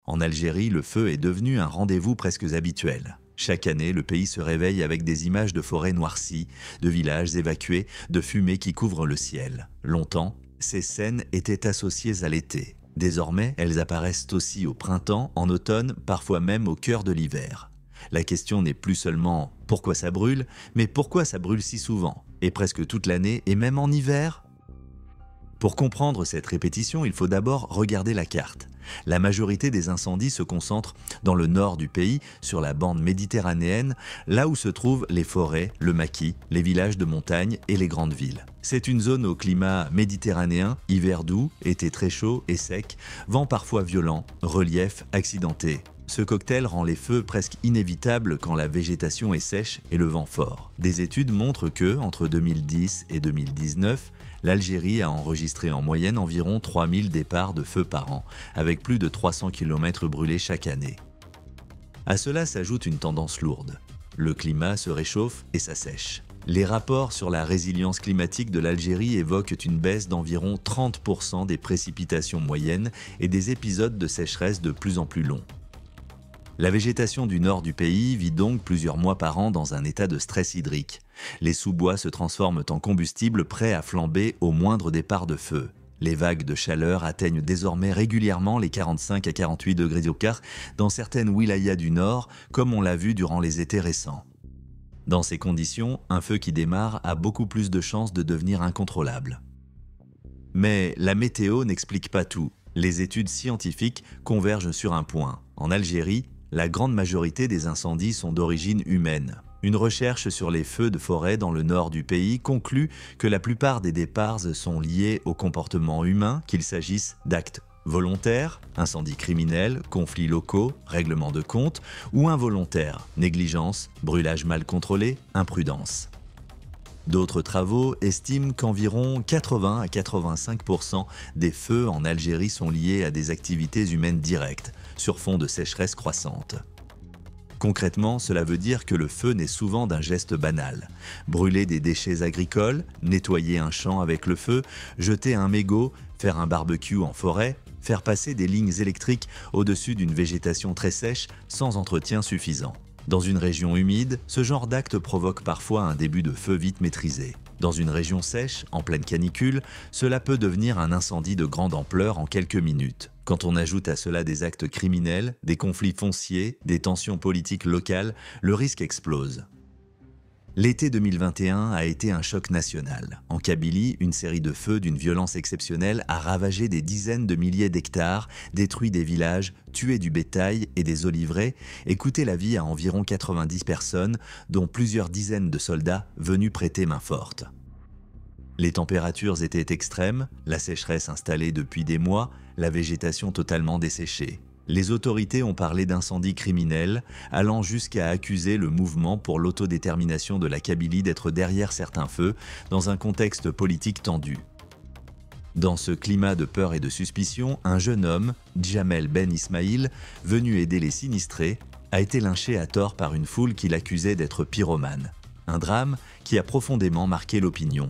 En Algérie, le feu est devenu un rendez-vous presque habituel. Chaque année, le pays se réveille avec des images de forêts noircies, de villages évacués, de fumée qui couvre le ciel. Longtemps, ces scènes étaient associées à l'été. Désormais, elles apparaissent aussi au printemps, en automne, parfois même au cœur de l'hiver. La question n'est plus seulement « pourquoi ça brûle ?», mais « pourquoi ça brûle si souvent ?» et presque toute l'année, et même en hiver. Pour comprendre cette répétition, il faut d'abord regarder la carte. La majorité des incendies se concentrent dans le nord du pays, sur la bande méditerranéenne, là où se trouvent les forêts, le maquis, les villages de montagne et les grandes villes. C'est une zone au climat méditerranéen, hiver doux, été très chaud et sec, vent parfois violent, relief accidenté. Ce cocktail rend les feux presque inévitables quand la végétation est sèche et le vent fort. Des études montrent que, entre 2010 et 2019, l'Algérie a enregistré en moyenne environ 3000 départs de feu par an, avec plus de 300 km brûlés chaque année. À cela s'ajoute une tendance lourde. Le climat se réchauffe et s'assèche. Les rapports sur la résilience climatique de l'Algérie évoquent une baisse d'environ 30% des précipitations moyennes et des épisodes de sécheresse de plus en plus longs. La végétation du nord du pays vit donc plusieurs mois par an dans un état de stress hydrique. Les sous-bois se transforment en combustible prêt à flamber au moindre départ de feu. Les vagues de chaleur atteignent désormais régulièrement les 45 à 48 degrés au quart dans certaines wilayas du nord, comme on l'a vu durant les étés récents. Dans ces conditions, un feu qui démarre a beaucoup plus de chances de devenir incontrôlable. Mais la météo n'explique pas tout. Les études scientifiques convergent sur un point. En Algérie, la grande majorité des incendies sont d'origine humaine. Une recherche sur les feux de forêt dans le nord du pays conclut que la plupart des départs sont liés au comportement humain, qu'il s'agisse d'actes volontaires, incendies criminels, conflits locaux, règlements de compte, ou involontaires, négligence, brûlage mal contrôlé, imprudence. D'autres travaux estiment qu'environ 80 à 85% des feux en Algérie sont liés à des activités humaines directes, sur fond de sécheresse croissante. Concrètement, cela veut dire que le feu naît souvent d'un geste banal. Brûler des déchets agricoles, nettoyer un champ avec le feu, jeter un mégot, faire un barbecue en forêt, faire passer des lignes électriques au-dessus d'une végétation très sèche sans entretien suffisant. Dans une région humide, ce genre d'acte provoque parfois un début de feu vite maîtrisé. Dans une région sèche, en pleine canicule, cela peut devenir un incendie de grande ampleur en quelques minutes. Quand on ajoute à cela des actes criminels, des conflits fonciers, des tensions politiques locales, le risque explose. L'été 2021 a été un choc national. En Kabylie, une série de feux d'une violence exceptionnelle a ravagé des dizaines de milliers d'hectares, détruit des villages, tué du bétail et des oliveraies et coûté la vie à environ 90 personnes, dont plusieurs dizaines de soldats venus prêter main forte. Les températures étaient extrêmes, la sécheresse installée depuis des mois, la végétation totalement desséchée. Les autorités ont parlé d'incendies criminels, allant jusqu'à accuser le mouvement pour l'autodétermination de la Kabylie d'être derrière certains feux, dans un contexte politique tendu. Dans ce climat de peur et de suspicion, un jeune homme, Djamel Ben Ismaïl, venu aider les sinistrés, a été lynché à tort par une foule qui l'accusait d'être pyromane. Un drame qui a profondément marqué l'opinion.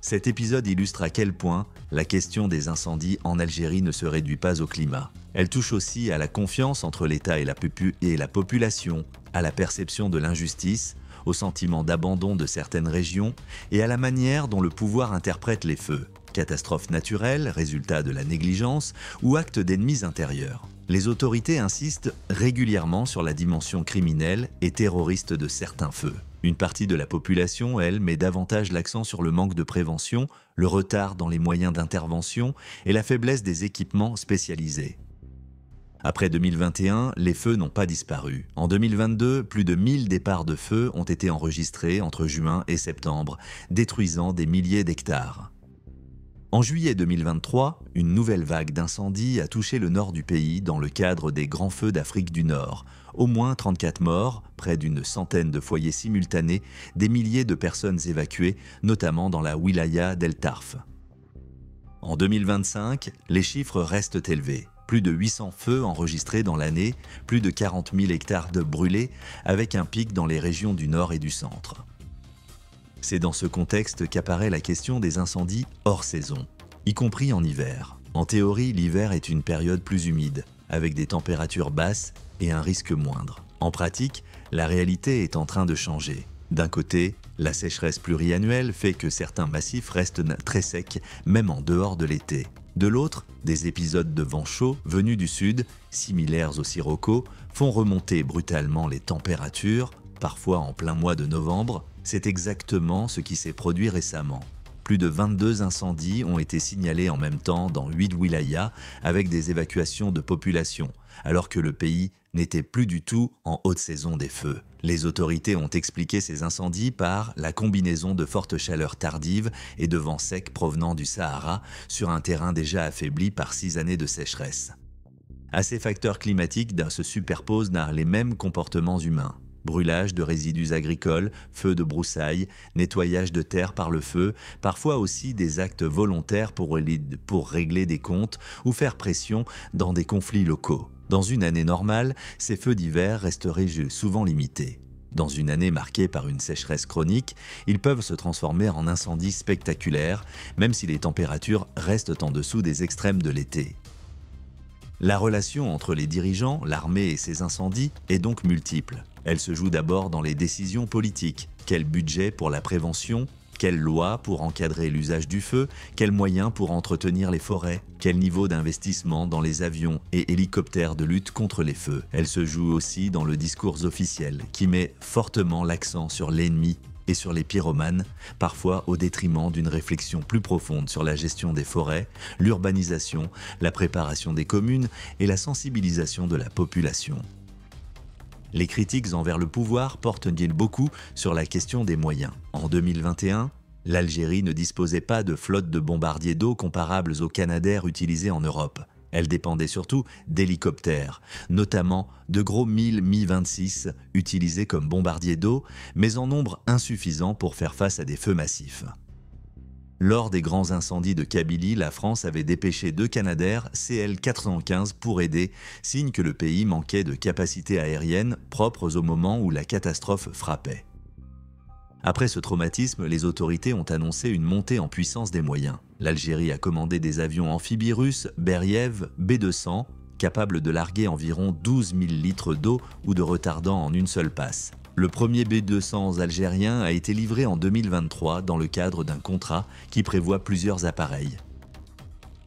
Cet épisode illustre à quel point la question des incendies en Algérie ne se réduit pas au climat. Elle touche aussi à la confiance entre l'État et la population, à la perception de l'injustice, au sentiment d'abandon de certaines régions et à la manière dont le pouvoir interprète les feux. Catastrophes naturelles, résultat de la négligence ou actes d'ennemis intérieurs. Les autorités insistent régulièrement sur la dimension criminelle et terroriste de certains feux. Une partie de la population, elle, met davantage l'accent sur le manque de prévention, le retard dans les moyens d'intervention et la faiblesse des équipements spécialisés. Après 2021, les feux n'ont pas disparu. En 2022, plus de 1000 départs de feu ont été enregistrés entre juin et septembre, détruisant des milliers d'hectares. En juillet 2023, une nouvelle vague d'incendies a touché le nord du pays dans le cadre des grands feux d'Afrique du Nord. Au moins 34 morts, près d'une centaine de foyers simultanés, des milliers de personnes évacuées, notamment dans la wilaya d'El Tarf. En 2025, les chiffres restent élevés. Plus de 800 feux enregistrés dans l'année, plus de 40 000 hectares de brûlés, avec un pic dans les régions du nord et du centre. C'est dans ce contexte qu'apparaît la question des incendies hors saison, y compris en hiver. En théorie, l'hiver est une période plus humide. avec des températures basses et un risque moindre. En pratique, la réalité est en train de changer. D'un côté, la sécheresse pluriannuelle fait que certains massifs restent très secs, même en dehors de l'été. De l'autre, des épisodes de vent chaud venus du sud, similaires aux sirocco, font remonter brutalement les températures, parfois en plein mois de novembre. C'est exactement ce qui s'est produit récemment. Plus de 22 incendies ont été signalés en même temps dans 8 wilayas avec des évacuations de population, alors que le pays n'était plus du tout en haute saison des feux. Les autorités ont expliqué ces incendies par la combinaison de fortes chaleurs tardives et de vents secs provenant du Sahara sur un terrain déjà affaibli par 6 années de sécheresse. À ces facteurs climatiques se superposent les mêmes comportements humains. Brûlage de résidus agricoles, feux de broussailles, nettoyage de terre par le feu, parfois aussi des actes volontaires pour régler des comptes ou faire pression dans des conflits locaux. Dans une année normale, ces feux d'hiver resteraient souvent limités. Dans une année marquée par une sécheresse chronique, ils peuvent se transformer en incendies spectaculaires, même si les températures restent en dessous des extrêmes de l'été. La relation entre les dirigeants, l'armée et ces incendies est donc multiple. Elle se joue d'abord dans les décisions politiques. Quel budget pour la prévention ? Quelle loi pour encadrer l'usage du feu? Quels moyens pour entretenir les forêts? Quel niveau d'investissement dans les avions et hélicoptères de lutte contre les feux? Elle se joue aussi dans le discours officiel, qui met fortement l'accent sur l'ennemi et sur les pyromanes, parfois au détriment d'une réflexion plus profonde sur la gestion des forêts, l'urbanisation, la préparation des communes et la sensibilisation de la population. Les critiques envers le pouvoir portent beaucoup sur la question des moyens. En 2021, l'Algérie ne disposait pas de flotte de bombardiers d'eau comparables aux Canadair utilisés en Europe. Elle dépendait surtout d'hélicoptères, notamment de gros Mi-26 utilisés comme bombardiers d'eau, mais en nombre insuffisant pour faire face à des feux massifs. Lors des grands incendies de Kabylie, la France avait dépêché 2 Canadair CL-415 pour aider, signe que le pays manquait de capacités aériennes propres au moment où la catastrophe frappait. Après ce traumatisme, les autorités ont annoncé une montée en puissance des moyens. L'Algérie a commandé des avions amphibies russes Beriev B-200, capables de larguer environ 12 000 litres d'eau ou de retardant en une seule passe. Le premier B-200 algérien a été livré en 2023 dans le cadre d'un contrat qui prévoit plusieurs appareils.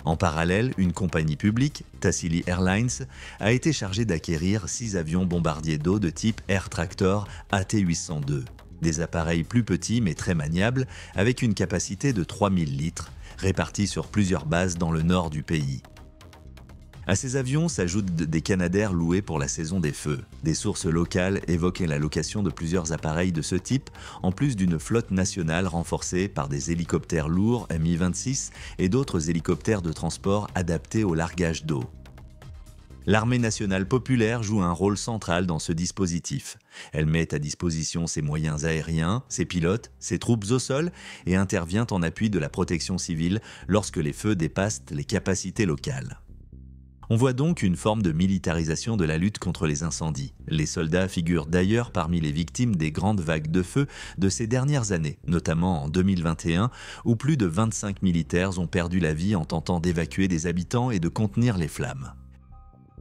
En parallèle, une compagnie publique, Tassili Airlines, a été chargée d'acquérir 6 avions bombardiers d'eau de type Air Tractor AT802. Des appareils plus petits mais très maniables, avec une capacité de 3000 litres, répartis sur plusieurs bases dans le nord du pays. À ces avions s'ajoutent des Canadair loués pour la saison des feux. Des sources locales évoquaient la location de plusieurs appareils de ce type, en plus d'une flotte nationale renforcée par des hélicoptères lourds Mi-26 et d'autres hélicoptères de transport adaptés au largage d'eau. L'armée nationale populaire joue un rôle central dans ce dispositif. Elle met à disposition ses moyens aériens, ses pilotes, ses troupes au sol et intervient en appui de la protection civile lorsque les feux dépassent les capacités locales. On voit donc une forme de militarisation de la lutte contre les incendies. Les soldats figurent d'ailleurs parmi les victimes des grandes vagues de feu de ces dernières années, notamment en 2021, où plus de 25 militaires ont perdu la vie en tentant d'évacuer des habitants et de contenir les flammes.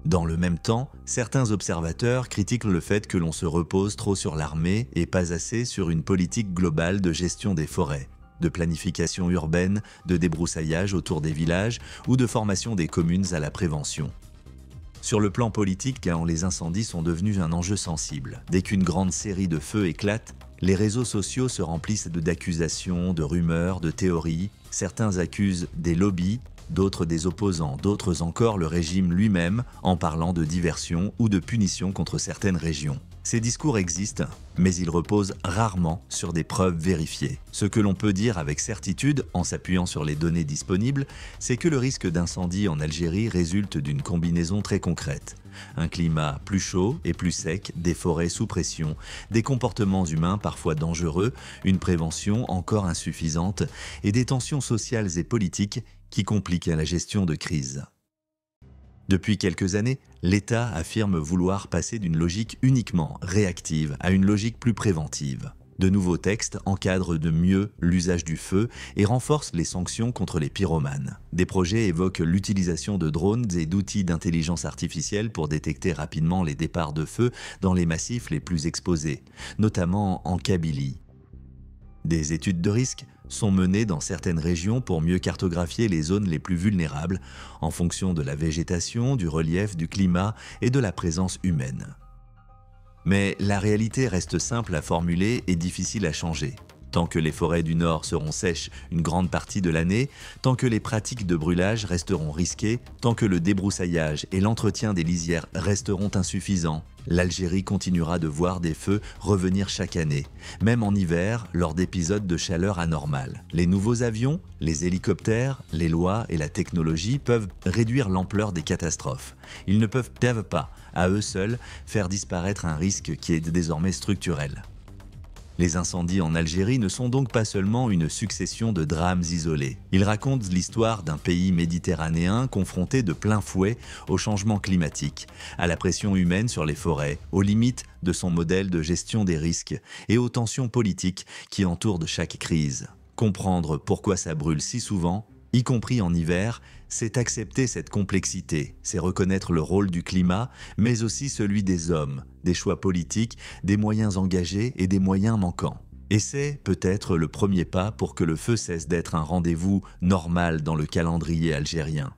Dans le même temps, certains observateurs critiquent le fait que l'on se repose trop sur l'armée et pas assez sur une politique globale de gestion des forêts, de planification urbaine, de débroussaillage autour des villages ou de formation des communes à la prévention. Sur le plan politique, les incendies sont devenus un enjeu sensible. Dès qu'une grande série de feux éclate, les réseaux sociaux se remplissent d'accusations, de rumeurs, de théories. Certains accusent des lobbies, d'autres des opposants, d'autres encore le régime lui-même en parlant de diversion ou de punition contre certaines régions. Ces discours existent, mais ils reposent rarement sur des preuves vérifiées. Ce que l'on peut dire avec certitude, en s'appuyant sur les données disponibles, c'est que le risque d'incendie en Algérie résulte d'une combinaison très concrète. Un climat plus chaud et plus sec, des forêts sous pression, des comportements humains parfois dangereux, une prévention encore insuffisante et des tensions sociales et politiques qui compliquent la gestion de crise. Depuis quelques années, l'État affirme vouloir passer d'une logique uniquement réactive à une logique plus préventive. De nouveaux textes encadrent de mieux l'usage du feu et renforcent les sanctions contre les pyromanes. Des projets évoquent l'utilisation de drones et d'outils d'intelligence artificielle pour détecter rapidement les départs de feu dans les massifs les plus exposés, notamment en Kabylie. Des études de risque sont menées dans certaines régions pour mieux cartographier les zones les plus vulnérables en fonction de la végétation, du relief, du climat et de la présence humaine. Mais la réalité reste simple à formuler et difficile à changer. Tant que les forêts du Nord seront sèches une grande partie de l'année, tant que les pratiques de brûlage resteront risquées, tant que le débroussaillage et l'entretien des lisières resteront insuffisants, l'Algérie continuera de voir des feux revenir chaque année, même en hiver lors d'épisodes de chaleur anormale. Les nouveaux avions, les hélicoptères, les lois et la technologie peuvent réduire l'ampleur des catastrophes. Ils ne peuvent pas, à eux seuls, faire disparaître un risque qui est désormais structurel. Les incendies en Algérie ne sont donc pas seulement une succession de drames isolés. Ils racontent l'histoire d'un pays méditerranéen confronté de plein fouet au changement climatique, à la pression humaine sur les forêts, aux limites de son modèle de gestion des risques et aux tensions politiques qui entourent chaque crise. Comprendre pourquoi ça brûle si souvent, y compris en hiver, c'est accepter cette complexité, c'est reconnaître le rôle du climat, mais aussi celui des hommes, des choix politiques, des moyens engagés et des moyens manquants. Et c'est peut-être le premier pas pour que le feu cesse d'être un rendez-vous normal dans le calendrier algérien.